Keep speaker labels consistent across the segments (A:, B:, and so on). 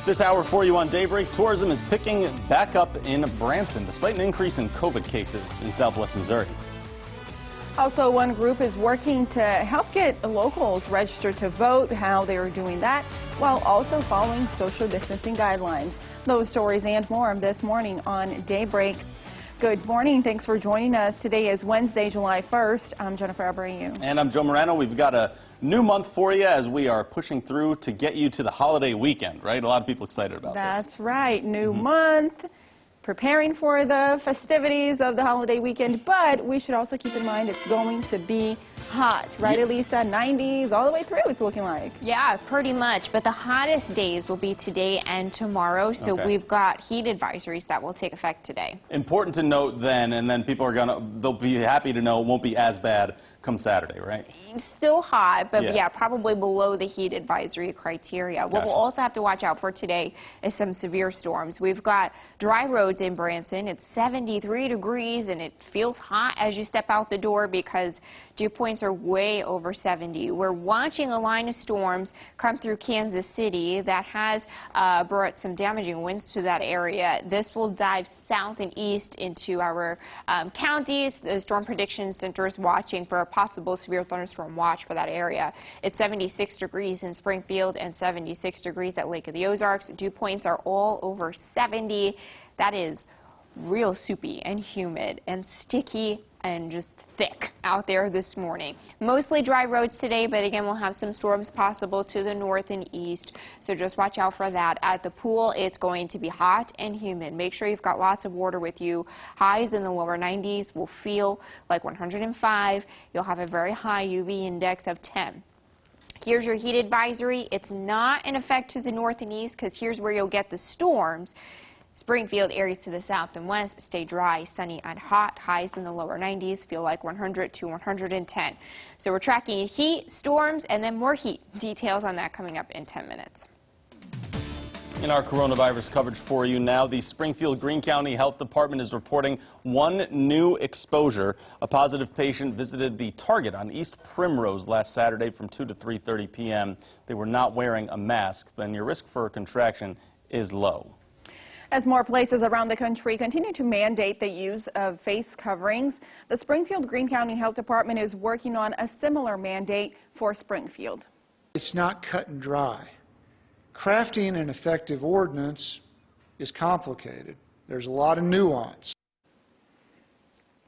A: This hour for you on Daybreak, tourism is picking back up in Branson despite an increase in COVID cases in southwest Missouri.
B: Also, one group is working to help get locals registered to vote. How they are doing that while also following social distancing guidelines. Those stories and more this morning on Daybreak. Good morning. Thanks for joining us. Today is Wednesday, July 1st. I'm Jennifer Abreu.
A: And I'm Joe Morano. We've got a new month for you as we are pushing through to get you to the holiday weekend, right? A lot of people excited about this.
B: That's right. New month, preparing for the festivities of the holiday weekend, but we should also keep in mind it's going to be hot, right, Elisa? 90s all the way through, it's looking like.
C: Yeah, pretty much. But the hottest days will be today and tomorrow. So we've got heat advisories that will take effect today.
A: Important to note then, and then people are they'll be happy to know it won't be as bad come Saturday, right?
C: Still hot, but yeah, probably below the heat advisory criteria. What we'll also have to watch out for today is some severe storms. We've got dry roads in Branson. It's 73 degrees and it feels hot as you step out the door because dew points are way over 70. We're watching a line of storms come through Kansas City that has brought some damaging winds to that area. This will dive south and east into our counties. The Storm Prediction Center is watching for a possible severe thunderstorm watch for that area. It's 76 degrees in Springfield and 76 degrees at Lake of the Ozarks. Dew points are all over 70. That is real soupy and humid and sticky and just thick out there this morning. Mostly dry roads today, but again, we'll have some storms possible to the north and east, so just watch out for that. At the pool, it's going to be hot and humid. Make sure you've got lots of water with you. Highs in the lower 90s will feel like 105. You'll have a very high UV index of 10. Here's your heat advisory. It's not in effect to the north and east because here's where you'll get the storms. Springfield, areas to the south and west, stay dry, sunny, and hot. Highs in the lower 90s, feel like 100 to 110. So we're tracking heat, storms, and then more heat. Details on that coming up in 10 minutes.
A: In our coronavirus coverage for you now, the Springfield Greene County Health Department is reporting one new exposure. A positive patient visited the Target on East Primrose last Saturday from 2 to 3:30 p.m. They were not wearing a mask, and your risk for a contraction is low.
B: As more places around the country continue to mandate the use of face coverings, the Springfield Greene County Health Department is working on a similar mandate for Springfield.
D: It's not cut and dry. Crafting an effective ordinance is complicated. There's a lot of nuance.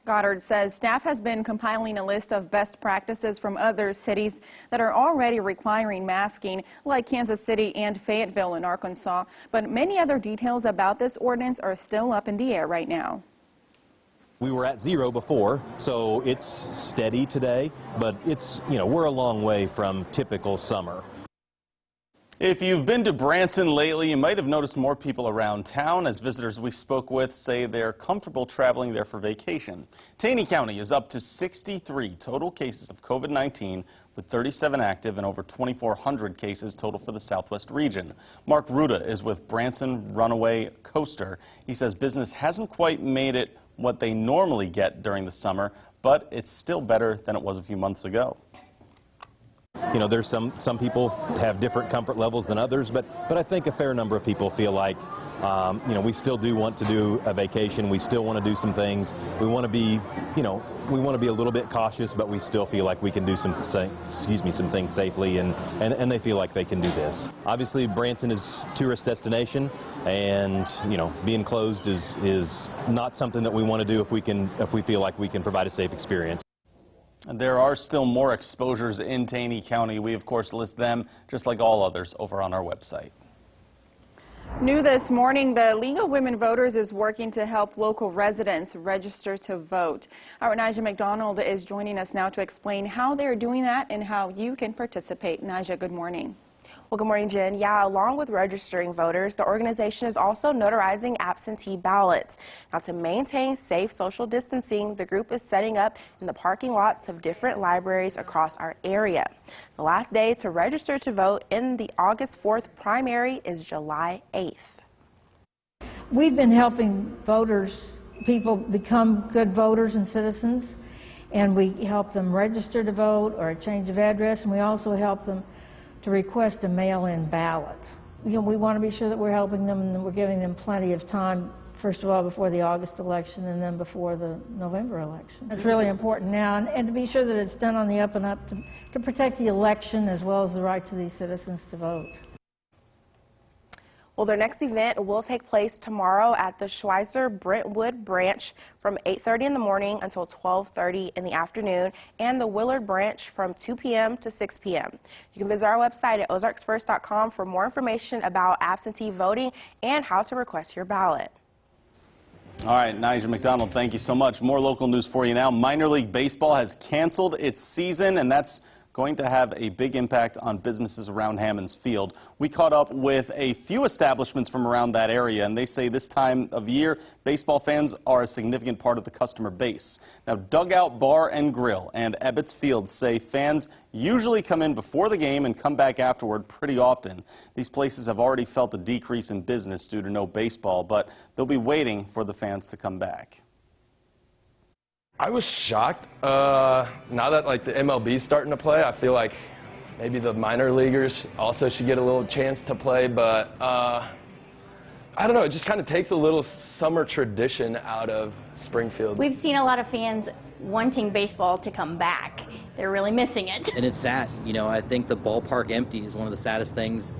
B: Goddard says staff has been compiling a list of best practices from other cities that are already requiring masking, like Kansas City and Fayetteville in Arkansas. But many other details about this ordinance are still up in the air right now.
E: We were at 0 before, so it's steady today, but it's, we're a long way from typical summer.
A: If you've been to Branson lately, you might have noticed more people around town as visitors we spoke with say they're comfortable traveling there for vacation. Taney County is up to 63 total cases of COVID-19 with 37 active and over 2,400 cases total for the Southwest region. Mark Ruda is with Branson Runaway Coaster. He says business hasn't quite made it what they normally get during the summer, but it's still better than it was a few months ago.
E: There's some people have different comfort levels than others, but I think a fair number of people feel like, we still do want to do a vacation. We still want to do some things. We want to be, we want to be a little bit cautious, but we still feel like we can do some things safely, and they feel like they can do this. Obviously, Branson is a tourist destination, and being closed is not something that we want to do if we feel like we can provide a safe experience.
A: There are still more exposures in Taney County. We, of course, list them, just like all others, over on our website.
B: New this morning, the League of Women Voters is working to help local residents register to vote. Our Nija McDonald is joining us now to explain how they're doing that and how you can participate. Nija, good morning.
F: Well, good morning, Jen. Yeah, along with registering voters, the organization is also notarizing absentee ballots. Now, to maintain safe social distancing, the group is setting up in the parking lots of different libraries across our area. The last day to register to vote in the August 4th primary is July 8th.
G: We've been helping people become good voters and citizens, and we help them register to vote or a change of address, and we also help them to request a mail-in ballot. we want to be sure that we're helping them and that we're giving them plenty of time, first of all, before the August election and then before the November election. It's really important now, and to be sure that it's done on the up and up to protect the election as well as the right to these citizens to vote.
F: Well, their next event will take place tomorrow at the Schweizer Brentwood branch from 8:30 in the morning until 12:30 in the afternoon, and the Willard branch from 2 p.m. to 6 p.m. You can visit our website at ozarksfirst.com for more information about absentee voting and how to request your ballot.
A: All right, Nigel McDonald, thank you so much. More local news for you now. Minor League Baseball has canceled its season, and that's going to have a big impact on businesses around Hammons Field. We caught up with a few establishments from around that area, and they say this time of year, baseball fans are a significant part of the customer base. Now, Dugout Bar and Grill and Ebbets Field say fans usually come in before the game and come back afterward pretty often. These places have already felt a decrease in business due to no baseball, but they'll be waiting for the fans to come back.
H: I was shocked. Now that the MLB's starting to play, I feel like maybe the minor leaguers also should get a little chance to play, but I don't know, it just kind of takes a little summer tradition out of Springfield.
I: We've seen a lot of fans wanting baseball to come back. They're really missing it.
J: And it's sad. I think the ballpark empty is one of the saddest things,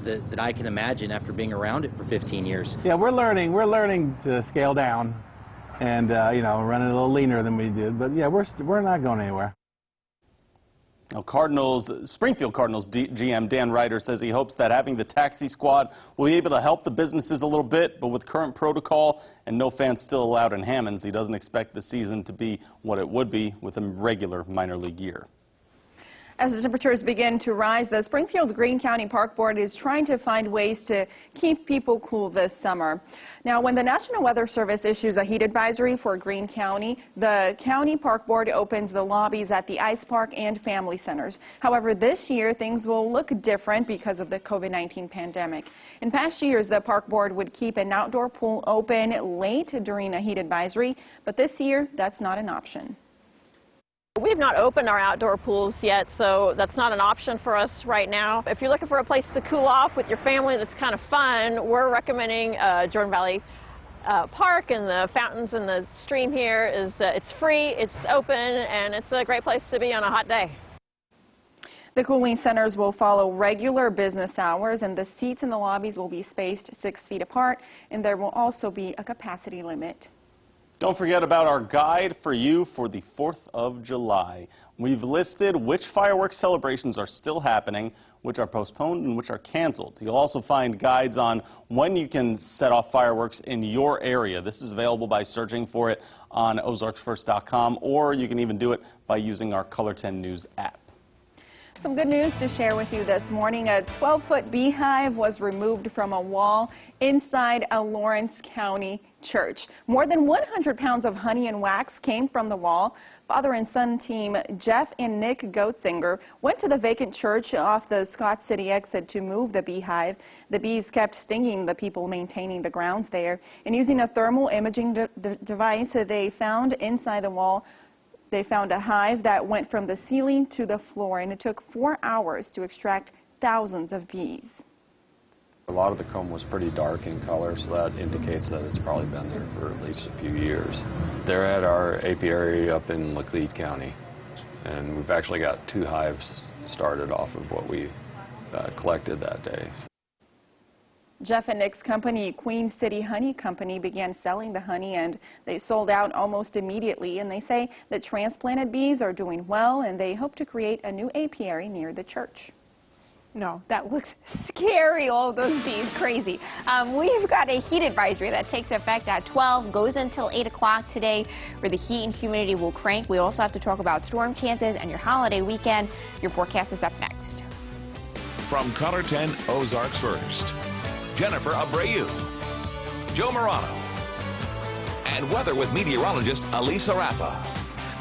J: that I can imagine after being around it for 15 years.
K: Yeah, we're learning to scale down. And, running a little leaner than we did. But, yeah, we're not going anywhere.
A: Now, Springfield Cardinals GM Dan Ryder says he hopes that having the taxi squad will be able to help the businesses a little bit, but with current protocol and no fans still allowed in Hammons, he doesn't expect the season to be what it would be with a regular minor league year.
B: As the temperatures begin to rise, the Springfield-Greene County Park Board is trying to find ways to keep people cool this summer. Now, when the National Weather Service issues a heat advisory for Greene County, the County Park Board opens the lobbies at the ice park and family centers. However, this year, things will look different because of the COVID-19 pandemic. In past years, the Park Board would keep an outdoor pool open late during a heat advisory, but this year, that's not an option.
L: We've not opened our outdoor pools yet, so that's not an option for us right now. If you're looking for a place to cool off with your family that's kind of fun, we're recommending Jordan Valley Park, and the fountains in the stream here it's free, it's open, and it's a great place to be on a hot day.
B: The cooling centers will follow regular business hours, and the seats in the lobbies will be spaced 6 feet apart, and there will also be a capacity limit.
A: Don't forget about our guide for you for the 4th of July. We've listed which fireworks celebrations are still happening, which are postponed, and which are canceled. You'll also find guides on when you can set off fireworks in your area. This is available by searching for it on ozarksfirst.com, or you can even do it by using our Color 10 News app.
B: Some good news to share with you this morning. A 12-foot beehive was removed from a wall inside a Lawrence County church. More than 100 pounds of honey and wax came from the wall. Father and son team Jeff and Nick Goetzinger went to the vacant church off the Scott City exit to move the beehive. The bees kept stinging the people maintaining the grounds there. And using a thermal imaging device they found inside the wall, they found a hive that went from the ceiling to the floor, and it took 4 hours to extract thousands of bees.
M: A lot of the comb was pretty dark in color, so that indicates that it's probably been there for at least a few years. They're at our apiary up in Laclede County, and we've actually got 2 hives started off of what we collected that day.
B: Jeff and Nick's company, Queen City Honey Company, began selling the honey, and they sold out almost immediately. And they say that transplanted bees are doing well, and they hope to create a new apiary near the church.
C: No, that looks scary, all of those bees, crazy. We've got a heat advisory that takes effect at 12, goes until 8 o'clock today, where the heat and humidity will crank. We also have to talk about storm chances and your holiday weekend. Your forecast is up next.
N: From Color 10 Ozarks First, Jennifer Abreu, Joe Morano, and weather with meteorologist Alisa Raffa.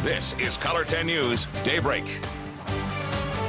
N: This is Color 10 News Daybreak.